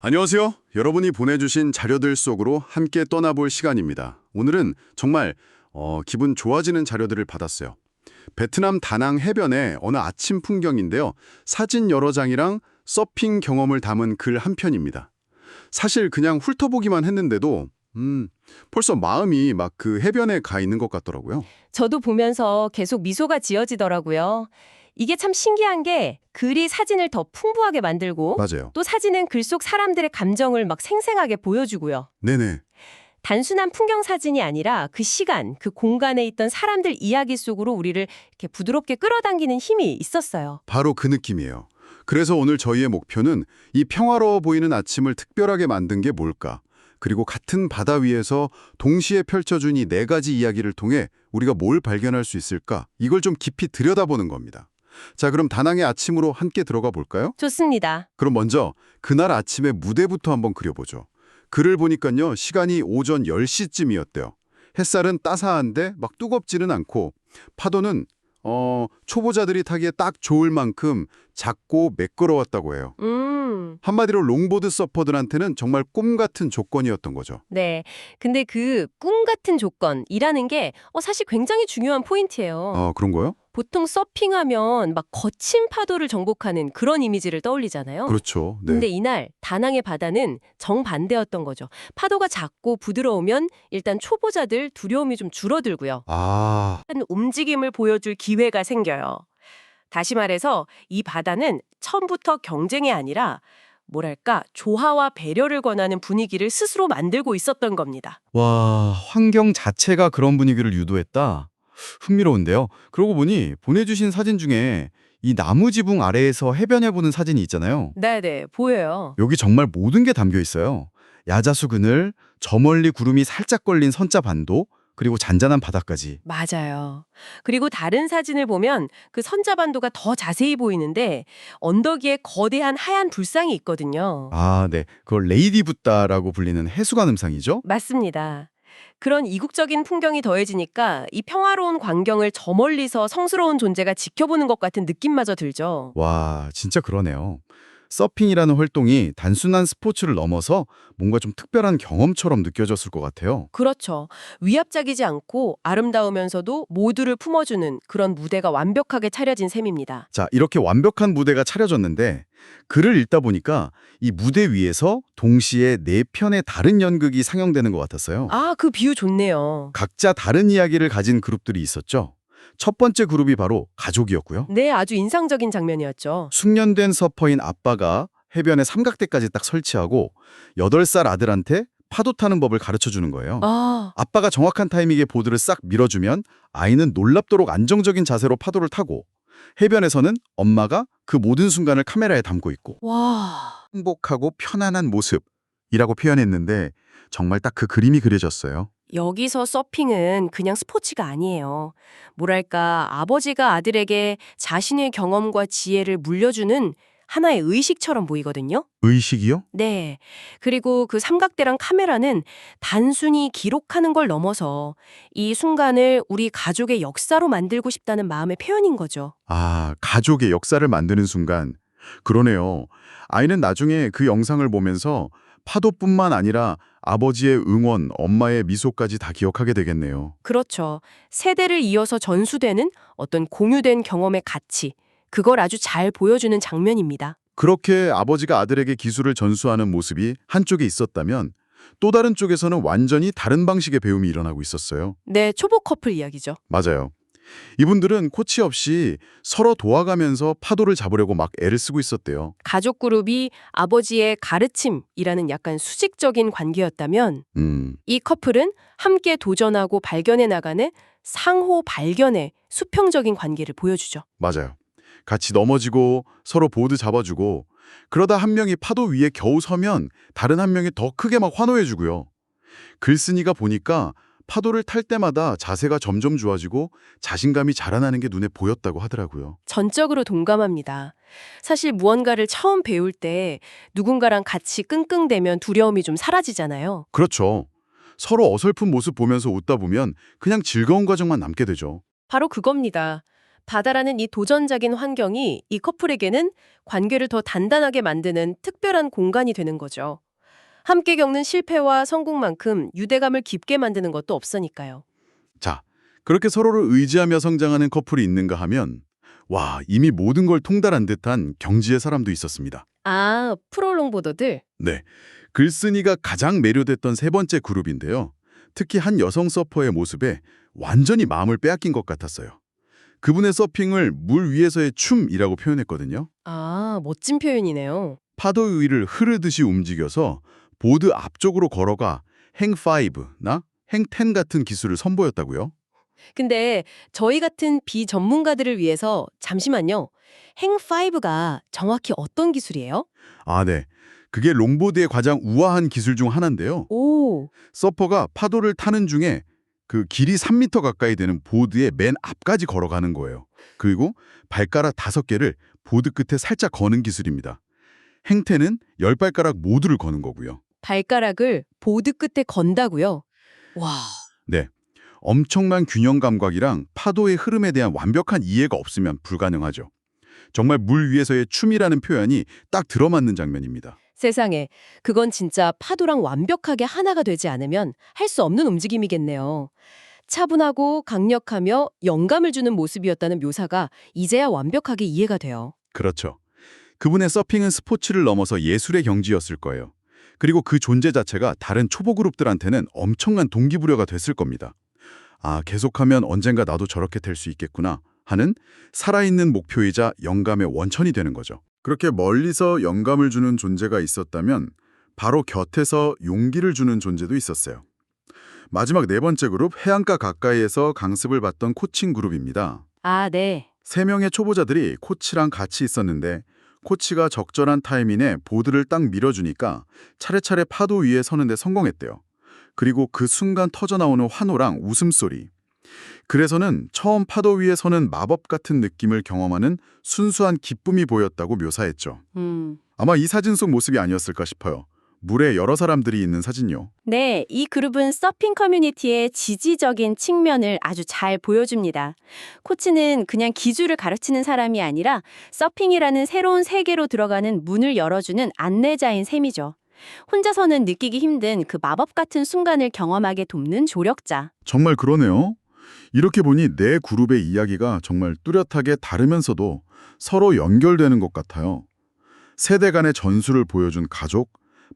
안녕하세요. 여러분이 보내주신 자료들 속으로 함께 떠나볼 시간입니다. 오늘은 정말 기분 좋아지는 자료들을 받았어요. 베트남 다낭 해변의 어느 아침 풍경인데요. 사진 여러 장이랑 서핑 경험을 담은 글 한 편입니다. 사실 그냥 훑어보기만 했는데도 벌써 마음이 막 그 해변에 가 있는 것 같더라고요. 저도 보면서 계속 미소가 지어지더라고요. 이게 참 신기한 게 글이 사진을 더 풍부하게 만들고 맞아요. 또 사진은 글 속 사람들의 감정을 막 생생하게 보여주고요. 네네. 단순한 풍경 사진이 아니라 그 시간, 그 공간에 있던 사람들 이야기 속으로 우리를 이렇게 부드럽게 끌어당기는 힘이 있었어요. 바로 그 느낌이에요. 그래서 오늘 저희의 목표는 이 평화로워 보이는 아침을 특별하게 만든 게 뭘까? 그리고 같은 바다 위에서 동시에 펼쳐준 이 네 가지 이야기를 통해 우리가 뭘 발견할 수 있을까? 이걸 좀 깊이 들여다보는 겁니다. 자, 그럼 다낭의 아침으로 함께 들어가 볼까요? 좋습니다. 그럼 먼저 그날 아침의 무대부터 한번 그려보죠. 글을 보니까요, 시간이 오전 10시쯤이었대요. 햇살은 따사한데 막 뜨겁지는 않고 파도는 초보자들이 타기에 딱 좋을 만큼 작고 매끄러웠다고 해요. 한마디로 롱보드 서퍼들한테는 정말 꿈 같은 조건이었던 거죠. 네. 근데 그 꿈 같은 조건이라는 게 사실 굉장히 중요한 포인트예요. 그런 거요? 보통 서핑하면 막 거친 파도를 정복하는 그런 이미지를 떠올리잖아요. 그렇죠. 네. 근데 이날 다낭의 바다는 정반대였던 거죠. 파도가 작고 부드러우면 일단 초보자들 두려움이 좀 줄어들고요. 아, 한 움직임을 보여줄 기회가 생겨요. 다시 말해서 이 바다는 처음부터 경쟁이 아니라 뭐랄까 조화와 배려를 권하는 분위기를 스스로 만들고 있었던 겁니다. 와, 환경 자체가 그런 분위기를 유도했다. 흥미로운데요. 그러고 보니 보내주신 사진 중에 이 나무 지붕 아래에서 해변을 보는 사진이 있잖아요. 네네, 보여요. 여기 정말 모든 게 담겨 있어요. 야자수 그늘, 저 멀리 구름이 살짝 걸린 선자 반도, 그리고 잔잔한 바다까지. 맞아요. 그리고 다른 사진을 보면 그 선자반도가 더 자세히 보이는데 언덕 위에 거대한 하얀 불상이 있거든요. 아, 네. 그걸 레이디 붓다라고 불리는 해수관 음상이죠? 맞습니다. 그런 이국적인 풍경이 더해지니까 이 평화로운 광경을 저 멀리서 성스러운 존재가 지켜보는 것 같은 느낌마저 들죠. 와, 진짜 그러네요. 서핑이라는 활동이 단순한 스포츠를 넘어서 뭔가 좀 특별한 경험처럼 느껴졌을 것 같아요. 그렇죠. 위압적이지 않고 아름다우면서도 모두를 품어주는 그런 무대가 완벽하게 차려진 셈입니다. 자, 이렇게 완벽한 무대가 차려졌는데 글을 읽다 보니까 이 무대 위에서 동시에 네 편의 다른 연극이 상영되는 것 같았어요. 아, 그 비유 좋네요. 각자 다른 이야기를 가진 그룹들이 있었죠. 첫 번째 그룹이 바로 가족이었고요. 네, 아주 인상적인 장면이었죠. 숙련된 서퍼인 아빠가 해변에 삼각대까지 딱 설치하고 8살 아들한테 파도 타는 법을 가르쳐 주는 거예요. 아, 아빠가 정확한 타이밍에 보드를 싹 밀어주면 아이는 놀랍도록 안정적인 자세로 파도를 타고 해변에서는 엄마가 그 모든 순간을 카메라에 담고 있고 와. 행복하고 편안한 모습이라고 표현했는데 정말 딱 그 그림이 그려졌어요. 여기서 서핑은 그냥 스포츠가 아니에요. 뭐랄까, 아버지가 아들에게 자신의 경험과 지혜를 물려주는 하나의 의식처럼 보이거든요. 의식이요? 네. 그리고 그 삼각대랑 카메라는 단순히 기록하는 걸 넘어서 이 순간을 우리 가족의 역사로 만들고 싶다는 마음의 표현인 거죠. 아, 가족의 역사를 만드는 순간. 그러네요. 아이는 나중에 그 영상을 보면서 파도뿐만 아니라 아버지의 응원, 엄마의 미소까지 다 기억하게 되겠네요. 그렇죠. 세대를 이어서 전수되는 어떤 공유된 경험의 가치, 그걸 아주 잘 보여주는 장면입니다. 그렇게 아버지가 아들에게 기술을 전수하는 모습이 한쪽에 있었다면 또 다른 쪽에서는 완전히 다른 방식의 배움이 일어나고 있었어요. 네, 초보 커플 이야기죠. 맞아요. 이분들은 코치 없이 서로 도와가면서 파도를 잡으려고 막 애를 쓰고 있었대요. 가족 그룹이 아버지의 가르침이라는 약간 수직적인 관계였다면 이 커플은 함께 도전하고 발견해 나가는 상호 발견의 수평적인 관계를 보여주죠. 맞아요. 같이 넘어지고 서로 보드 잡아주고 그러다 한 명이 파도 위에 겨우 서면 다른 한 명이 더 크게 막 환호해주고요. 글쓴이가 보니까 파도를 탈 때마다 자세가 점점 좋아지고 자신감이 자라나는 게 눈에 보였다고 하더라고요. 전적으로 동감합니다. 사실 무언가를 처음 배울 때 누군가랑 같이 끙끙대면 두려움이 좀 사라지잖아요. 그렇죠. 서로 어설픈 모습 보면서 웃다 보면 그냥 즐거운 과정만 남게 되죠. 바로 그겁니다. 바다라는 이 도전적인 환경이 이 커플에게는 관계를 더 단단하게 만드는 특별한 공간이 되는 거죠. 함께 겪는 실패와 성공만큼 유대감을 깊게 만드는 것도 없으니까요. 자, 그렇게 서로를 의지하며 성장하는 커플이 있는가 하면 와, 이미 모든 걸 통달한 듯한 경지의 사람도 있었습니다. 아, 프롤롱보더들? 네, 글쓴이가 가장 매료됐던 세 번째 그룹인데요. 특히 한 여성 서퍼의 모습에 완전히 마음을 빼앗긴 것 같았어요. 그분의 서핑을 물 위에서의 춤이라고 표현했거든요. 아, 멋진 표현이네요. 파도 위를 흐르듯이 움직여서 보드 앞쪽으로 걸어가 행5나 행10 같은 기술을 선보였다고요? 근데 저희 같은 비전문가들을 위해서 잠시만요. 행5가 정확히 어떤 기술이에요? 아, 네. 그게 롱보드의 가장 우아한 기술 중 하나인데요. 오, 서퍼가 파도를 타는 중에 그 길이 3m 가까이 되는 보드의 맨 앞까지 걸어가는 거예요. 그리고 발가락 5개를 보드 끝에 살짝 거는 기술입니다. 행태는 10발가락 모두를 거는 거고요. 발가락을 보드 끝에 건다고요? 와, 네. 엄청난 균형 감각이랑 파도의 흐름에 대한 완벽한 이해가 없으면 불가능하죠. 정말 물 위에서의 춤이라는 표현이 딱 들어맞는 장면입니다. 세상에. 그건 진짜 파도랑 완벽하게 하나가 되지 않으면 할 수 없는 움직임이겠네요. 차분하고 강력하며 영감을 주는 모습이었다는 묘사가 이제야 완벽하게 이해가 돼요. 그렇죠. 그분의 서핑은 스포츠를 넘어서 예술의 경지였을 거예요. 그리고 그 존재 자체가 다른 초보 그룹들한테는 엄청난 동기부여가 됐을 겁니다. 아, 계속하면 언젠가 나도 저렇게 될 수 있겠구나 하는 살아있는 목표이자 영감의 원천이 되는 거죠. 그렇게 멀리서 영감을 주는 존재가 있었다면 바로 곁에서 용기를 주는 존재도 있었어요. 마지막 네 번째 그룹, 해안가 가까이에서 강습을 받던 코칭 그룹입니다. 아, 네. 3명의 초보자들이 코치랑 같이 있었는데 코치가 적절한 타이밍에 보드를 딱 밀어주니까 차례차례 파도 위에 서는데 성공했대요. 그리고 그 순간 터져나오는 환호랑 웃음소리. 그래서는 처음 파도 위에 서는 마법 같은 느낌을 경험하는 순수한 기쁨이 보였다고 묘사했죠. 아마 이 사진 속 모습이 아니었을까 싶어요. 물에 여러 사람들이 있는 사진요. 네, 이 그룹은 서핑 커뮤니티의 지지적인 측면을 아주 잘 보여줍니다. 코치는 그냥 기술을 가르치는 사람이 아니라 서핑이라는 새로운 세계로 들어가는 문을 열어주는 안내자인 셈이죠. 혼자서는 느끼기 힘든 그 마법 같은 순간을 경험하게 돕는 조력자. 정말 그러네요. 이렇게 보니 네 그룹의 이야기가 정말 뚜렷하게 다르면서도 서로 연결되는 것 같아요. 세대 간의 전술을 보여준 가족,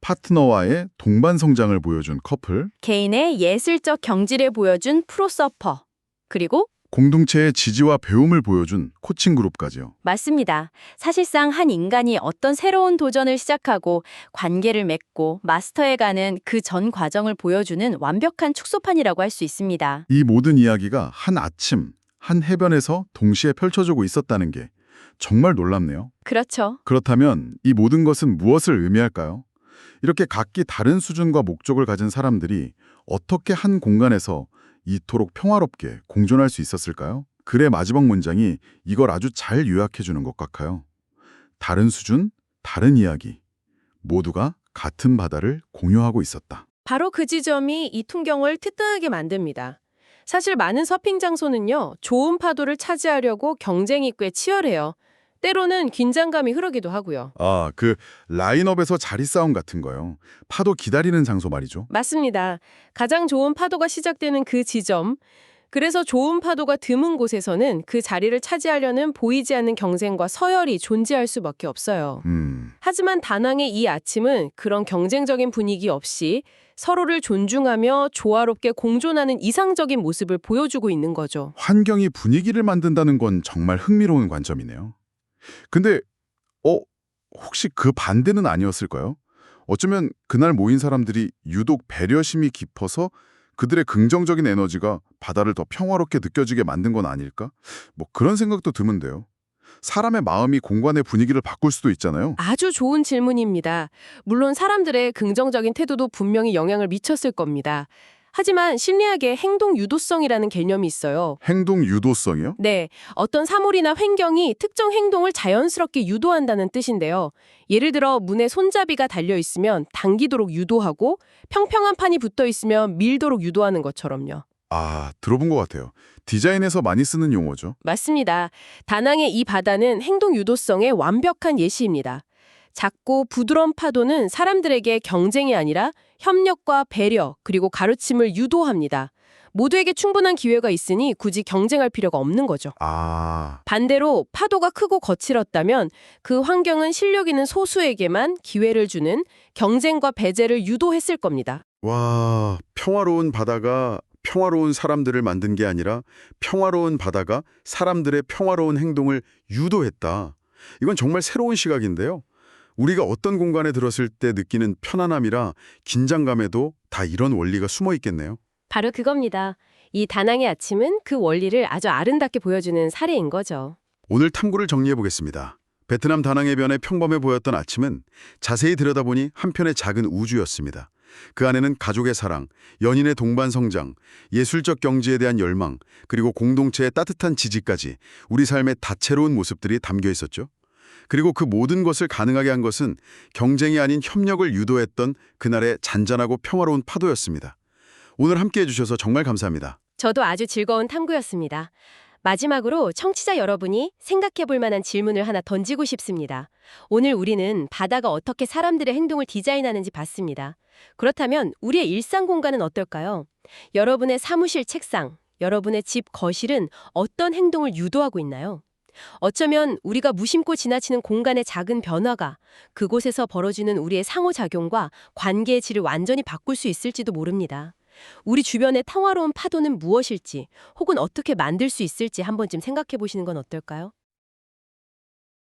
파트너와의 동반 성장을 보여준 커플, 개인의 예술적 경지를 보여준 프로서퍼. 그리고 공동체의 지지와 배움을 보여준 코칭 그룹까지요. 맞습니다. 사실상 한 인간이 어떤 새로운 도전을 시작하고 관계를 맺고 마스터해가는 그 전 과정을 보여주는 완벽한 축소판이라고 할 수 있습니다. 이 모든 이야기가 한 아침, 한 해변에서 동시에 펼쳐지고 있었다는 게 정말 놀랍네요. 그렇죠. 그렇다면 이 모든 것은 무엇을 의미할까요? 이렇게 각기 다른 수준과 목적을 가진 사람들이 어떻게 한 공간에서 이토록 평화롭게 공존할 수 있었을까요? 글의 마지막 문장이 이걸 아주 잘 요약해 주는 것 같아요. 다른 수준, 다른 이야기. 모두가 같은 바다를 공유하고 있었다. 바로 그 지점이 이 풍경을 특별하게 만듭니다. 사실 많은 서핑 장소는요, 좋은 파도를 차지하려고 경쟁이 꽤 치열해요. 때로는 긴장감이 흐르기도 하고요. 아, 그 라인업에서 자리 싸움 같은 거요. 파도 기다리는 장소 말이죠. 맞습니다. 가장 좋은 파도가 시작되는 그 지점. 그래서 좋은 파도가 드문 곳에서는 그 자리를 차지하려는 보이지 않는 경쟁과 서열이 존재할 수밖에 없어요. 하지만 다낭의 이 아침은 그런 경쟁적인 분위기 없이 서로를 존중하며 조화롭게 공존하는 이상적인 모습을 보여주고 있는 거죠. 환경이 분위기를 만든다는 건 정말 흥미로운 관점이네요. 근데 혹시 그 반대는 아니었을까요? 어쩌면 그날 모인 사람들이 유독 배려심이 깊어서 그들의 긍정적인 에너지가 바다를 더 평화롭게 느껴지게 만든 건 아닐까? 뭐 그런 생각도 드는데요. 사람의 마음이 공간의 분위기를 바꿀 수도 있잖아요. 아주 좋은 질문입니다. 물론 사람들의 긍정적인 태도도 분명히 영향을 미쳤을 겁니다. 하지만 심리학에 행동 유도성이라는 개념이 있어요. 행동 유도성이요? 네, 어떤 사물이나 환경이 특정 행동을 자연스럽게 유도한다는 뜻인데요. 예를 들어 문에 손잡이가 달려 있으면 당기도록 유도하고 평평한 판이 붙어 있으면 밀도록 유도하는 것처럼요. 아, 들어본 것 같아요. 디자인에서 많이 쓰는 용어죠. 맞습니다. 다낭의 이 바다는 행동 유도성의 완벽한 예시입니다. 작고 부드러운 파도는 사람들에게 경쟁이 아니라 협력과 배려 그리고 가르침을 유도합니다. 모두에게 충분한 기회가 있으니 굳이 경쟁할 필요가 없는 거죠. 아, 반대로 파도가 크고 거칠었다면 그 환경은 실력 있는 소수에게만 기회를 주는 경쟁과 배제를 유도했을 겁니다. 와, 평화로운 바다가 평화로운 사람들을 만든 게 아니라 평화로운 바다가 사람들의 평화로운 행동을 유도했다. 이건 정말 새로운 시각인데요. 우리가 어떤 공간에 들었을 때 느끼는 편안함이라 긴장감에도 다 이런 원리가 숨어 있겠네요. 바로 그겁니다. 이 다낭의 아침은 그 원리를 아주 아름답게 보여주는 사례인 거죠. 오늘 탐구를 정리해 보겠습니다. 베트남 다낭해변의 평범해 보였던 아침은 자세히 들여다보니 한편의 작은 우주였습니다. 그 안에는 가족의 사랑, 연인의 동반 성장, 예술적 경지에 대한 열망, 그리고 공동체의 따뜻한 지지까지 우리 삶의 다채로운 모습들이 담겨 있었죠. 그리고 그 모든 것을 가능하게 한 것은 경쟁이 아닌 협력을 유도했던 그날의 잔잔하고 평화로운 파도였습니다. 오늘 함께해 주셔서 정말 감사합니다. 저도 아주 즐거운 탐구였습니다. 마지막으로 청취자 여러분이 생각해 볼 만한 질문을 하나 던지고 싶습니다. 오늘 우리는 바다가 어떻게 사람들의 행동을 디자인하는지 봤습니다. 그렇다면 우리의 일상 공간은 어떨까요? 여러분의 사무실 책상, 여러분의 집 거실은 어떤 행동을 유도하고 있나요? 어쩌면 우리가 무심코 지나치는 공간의 작은 변화가 그곳에서 벌어지는 우리의 상호작용과 관계의 질을 완전히 바꿀 수 있을지도 모릅니다. 우리 주변의 평화로운 파도는 무엇일지 혹은 어떻게 만들 수 있을지 한 번쯤 생각해 보시는 건 어떨까요?